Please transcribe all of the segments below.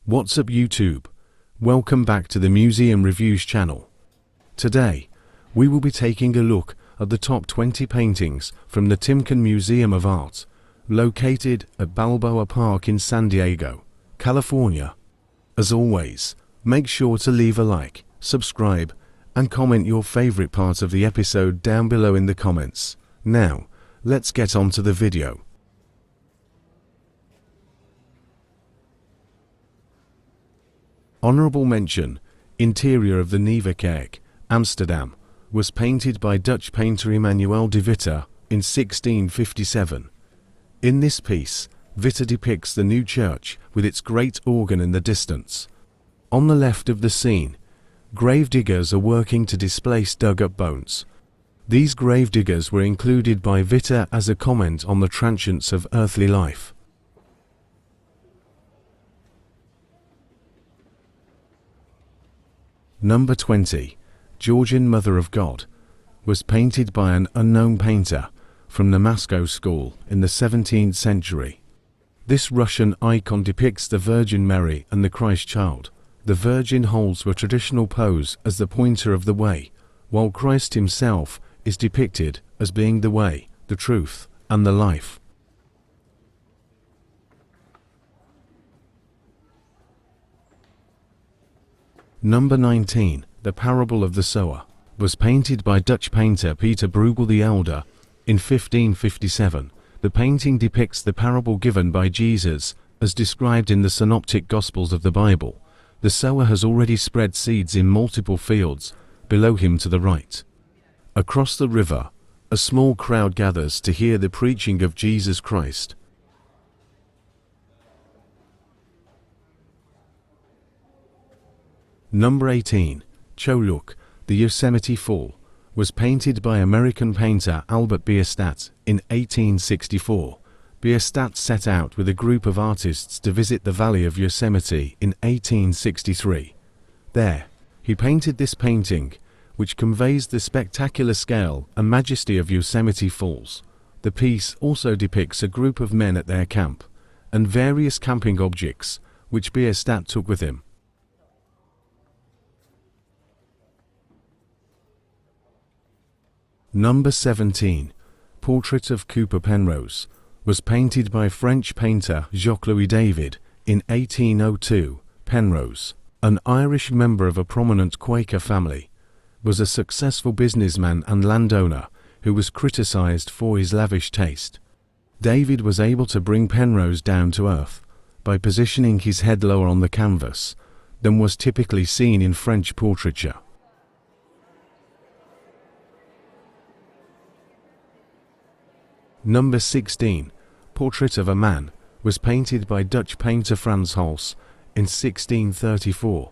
What's up YouTube? Welcome back to the Museum Reviews channel. Today, we will be taking a look at the top 20 paintings from the Timken Museum of Art, located at Balboa Park in San Diego, California. As always, make sure to leave a like, subscribe, and comment your favorite part of the episode down below in the comments. Now, let's get on to the video. Honorable mention, interior of the Nieuwe Amsterdam, was painted by Dutch painter Emmanuel de Witte in 1657. In this piece, Witte depicts the new church with its great organ in the distance. On the left of the scene, grave diggers are working to displace dug-up bones. These grave diggers were included by Witte as a comment on the transience of earthly life. Number 20, Georgian Mother of God, was painted by an unknown painter from the Moscow School in the 17th century. This Russian icon depicts the Virgin Mary and the Christ child. The Virgin holds a traditional pose as the pointer of the way, while Christ himself is depicted as being the way, the truth, and the life. Number 19, The Parable of the Sower, was painted by Dutch painter Peter Bruegel the Elder in 1557. The painting depicts the parable given by Jesus as described in the Synoptic Gospels of the Bible. The sower has already spread seeds in multiple fields below him to the right. Across the river, a small crowd gathers to hear the preaching of Jesus Christ. Number 18, Choluk, the Yosemite Fall, was painted by American painter Albert Bierstadt in 1864. Bierstadt set out with a group of artists to visit the Valley of Yosemite in 1863. There, he painted this painting, which conveys the spectacular scale and majesty of Yosemite Falls. The piece also depicts a group of men at their camp, and various camping objects, which Bierstadt took with him. Number 17, Portrait of Cooper Penrose, was painted by French painter Jacques-Louis David in 1802. Penrose, an Irish member of a prominent Quaker family, was a successful businessman and landowner who was criticized for his lavish taste. David was able to bring Penrose down to earth by positioning his head lower on the canvas than was typically seen in French portraiture. Number 16, Portrait of a Man, was painted by Dutch painter Frans Hals in 1634.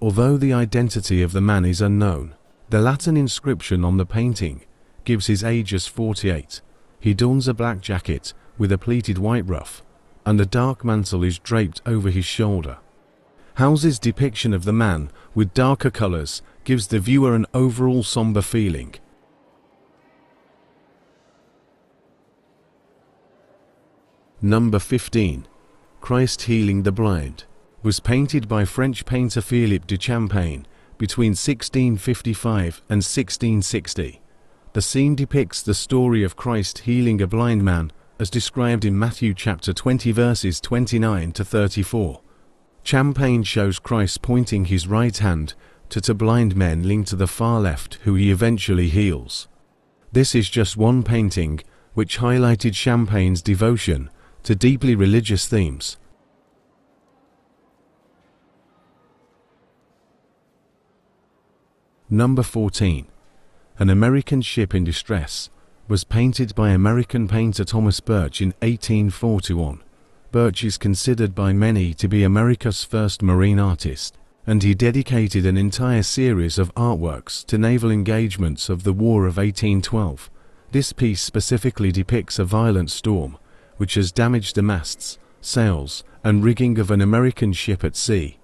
Although the identity of the man is unknown, the Latin inscription on the painting gives his age as 48. He dons a black jacket with a pleated white ruff, and a dark mantle is draped over his shoulder. Hals's depiction of the man with darker colors gives the viewer an overall somber feeling. Number 15, Christ Healing the Blind, was painted by French painter Philippe de Champagne between 1655 and 1660. The scene depicts the story of Christ healing a blind man as described in Matthew chapter 20 verses 29 to 34. Champagne shows Christ pointing his right hand to two blind men linked to the far left who he eventually heals. This is just one painting which highlighted Champagne's devotion to deeply religious themes. Number 14, An American Ship in Distress, was painted by American painter Thomas Birch in 1841. Birch is considered by many to be America's first marine artist, and he dedicated an entire series of artworks to naval engagements of the War of 1812. This piece specifically depicts a violent storm, which has damaged the masts, sails, and rigging of an American ship at sea.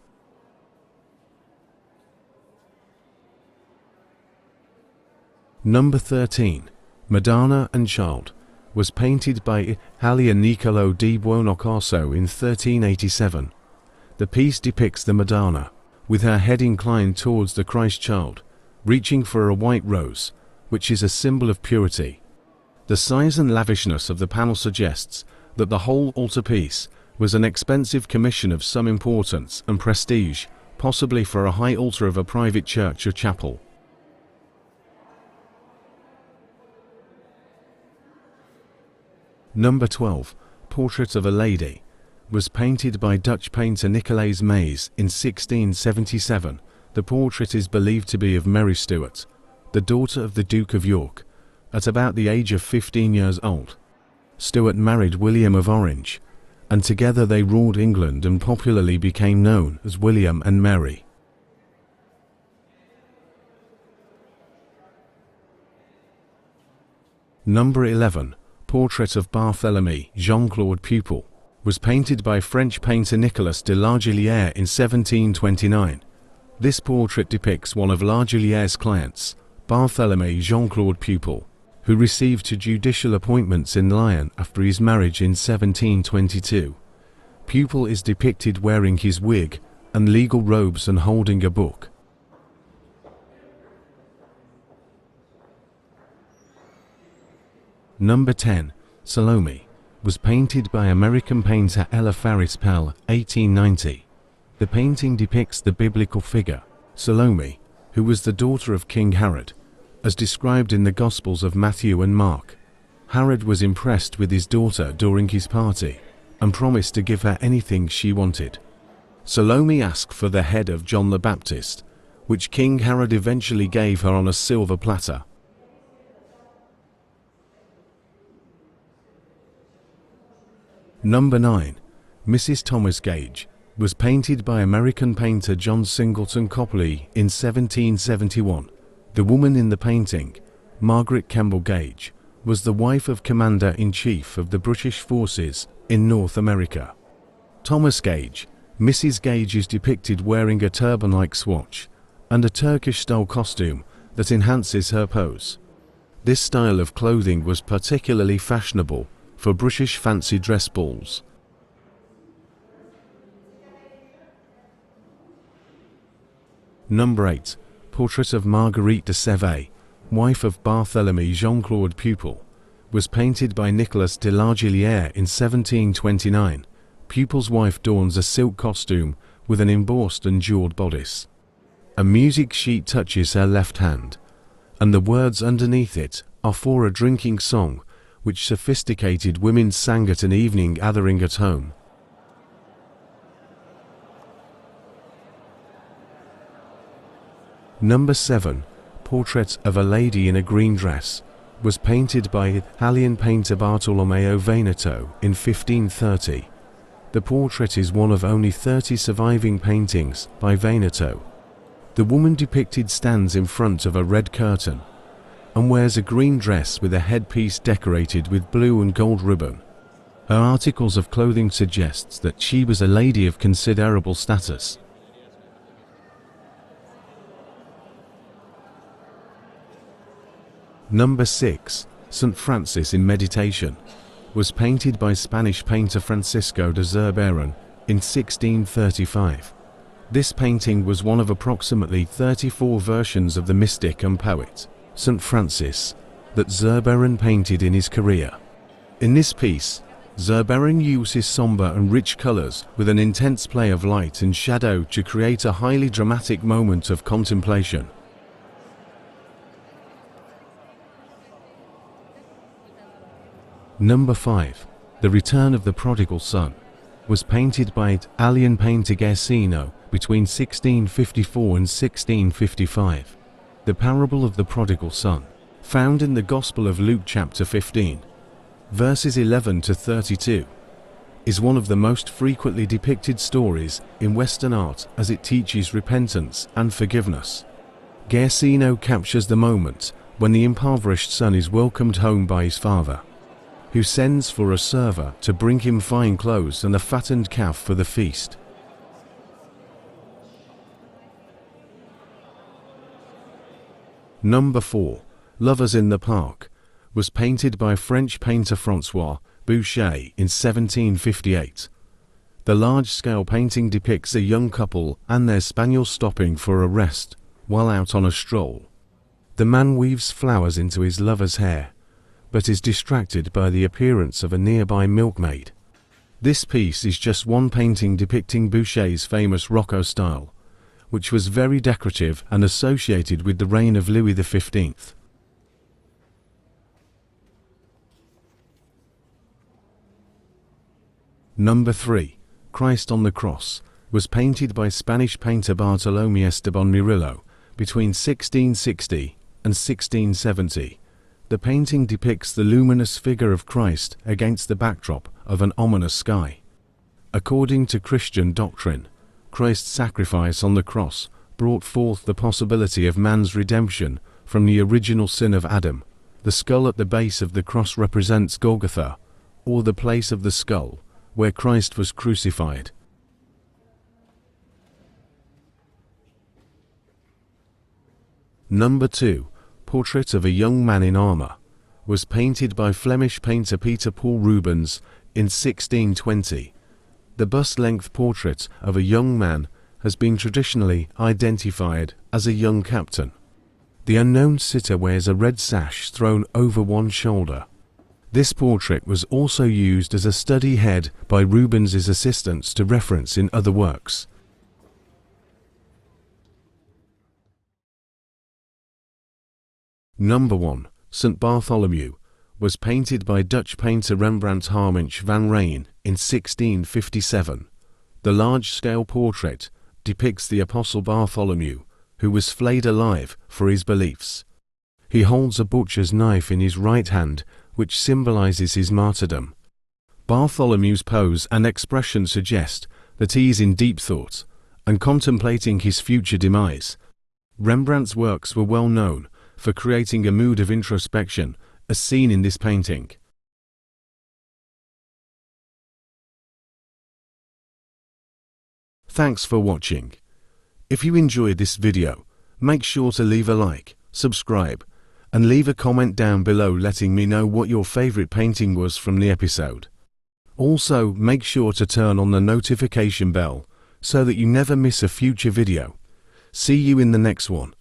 Number 13, Madonna and Child, was painted by Italian Niccolò di Buonaccorso in 1387. The piece depicts the Madonna, with her head inclined towards the Christ child, reaching for a white rose, which is a symbol of purity. The size and lavishness of the panel suggests that the whole altarpiece was an expensive commission of some importance and prestige, possibly for a high altar of a private church or chapel. Number 12. Portrait of a Lady, was painted by Dutch painter Nicolaes Maes in 1677. The portrait is believed to be of Mary Stuart, the daughter of the Duke of York, at about the age of 15 years old. Stuart married William of Orange, and together they ruled England and popularly became known as William and Mary. Number 11. Portrait of Barthélemy Jean-Claude Pupil, was painted by French painter Nicolas de Largillière in 1729. This portrait depicts one of Largilliere's clients, Barthélemy Jean-Claude Pupil, who received two judicial appointments in Lyon after his marriage in 1722. Pupil is depicted wearing his wig and legal robes and holding a book. Number 10. Salome, was painted by American painter Ella Faris Pell, 1890. The painting depicts the biblical figure, Salome, who was the daughter of King Herod, as described in the Gospels of Matthew and Mark. Herod was impressed with his daughter during his party and promised to give her anything she wanted. Salome asked for the head of John the Baptist, which King Herod eventually gave her on a silver platter. Number 9. Mrs. Thomas Gage, was painted by American painter John Singleton Copley in 1771. The woman in the painting, Margaret Kemble Gage, was the wife of Commander-in-Chief of the British forces in North America. Thomas Gage, Mrs. Gage, is depicted wearing a turban-like swatch and a Turkish-style costume that enhances her pose. This style of clothing was particularly fashionable for British fancy dress balls. Number 8. Portrait of Marguerite de Sèvres, wife of Barthélemy Jean-Claude Pupil, was painted by Nicolas de Largillière in 1729. Pupil's wife dons a silk costume with an embossed and jeweled bodice. A music sheet touches her left hand, and the words underneath it are for a drinking song which sophisticated women sang at an evening gathering at home. Number 7. Portrait of a Lady in a Green Dress, was painted by Italian painter Bartolomeo Veneto in 1530. The portrait is one of only 30 surviving paintings by Veneto. The woman depicted stands in front of a red curtain and wears a green dress with a headpiece decorated with blue and gold ribbon. Her articles of clothing suggests that she was a lady of considerable status. Number 6. St. Francis in Meditation, was painted by Spanish painter Francisco de Zurbaran in 1635. This painting was one of approximately 34 versions of the mystic and poet, St. Francis, that Zurbaran painted in his career. In this piece, Zurbaran uses somber and rich colors with an intense play of light and shadow to create a highly dramatic moment of contemplation. Number 5. The Return of the Prodigal Son, was painted by Italian painter Guercino between 1654 and 1655. The parable of the prodigal son, found in the Gospel of Luke chapter 15, verses 11 to 32, is one of the most frequently depicted stories in Western art as it teaches repentance and forgiveness. Guercino captures the moment when the impoverished son is welcomed home by his father, who sends for a server to bring him fine clothes and a fattened calf for the feast. Number 4. Lovers in the Park, was painted by French painter François Boucher in 1758. The large-scale painting depicts a young couple and their spaniel stopping for a rest while out on a stroll. The man weaves flowers into his lover's hair, but is distracted by the appearance of a nearby milkmaid. This piece is just one painting depicting Boucher's famous Rococo style, which was very decorative and associated with the reign of Louis XV. Number 3. Christ on the Cross was painted by Spanish painter Bartolomé Esteban Murillo between 1660 and 1670. The painting depicts the luminous figure of Christ against the backdrop of an ominous sky. According to Christian doctrine, Christ's sacrifice on the cross brought forth the possibility of man's redemption from the original sin of Adam. The skull at the base of the cross represents Golgotha, or the place of the skull, where Christ was crucified. Number 2. Portrait of a Young Man in Armour was painted by Flemish painter Peter Paul Rubens in 1620. The bust-length portrait of a young man has been traditionally identified as a young captain. The unknown sitter wears a red sash thrown over one shoulder. This portrait was also used as a study head by Rubens's assistants to reference in other works. Number 1. St. Bartholomew was painted by Dutch painter Rembrandt Harmensch van Rijn in 1657. The large-scale portrait depicts the Apostle Bartholomew, who was flayed alive for his beliefs. He holds a butcher's knife in his right hand, which symbolizes his martyrdom. Bartholomew's pose and expression suggest that he is in deep thought and contemplating his future demise. Rembrandt's works were well known for creating a mood of introspection, as seen in this painting. Thanks for watching. If you enjoyed this video, make sure to leave a like, subscribe, and leave a comment down below letting me know what your favorite painting was from the episode. Also, make sure to turn on the notification bell so that you never miss a future video. See you in the next one.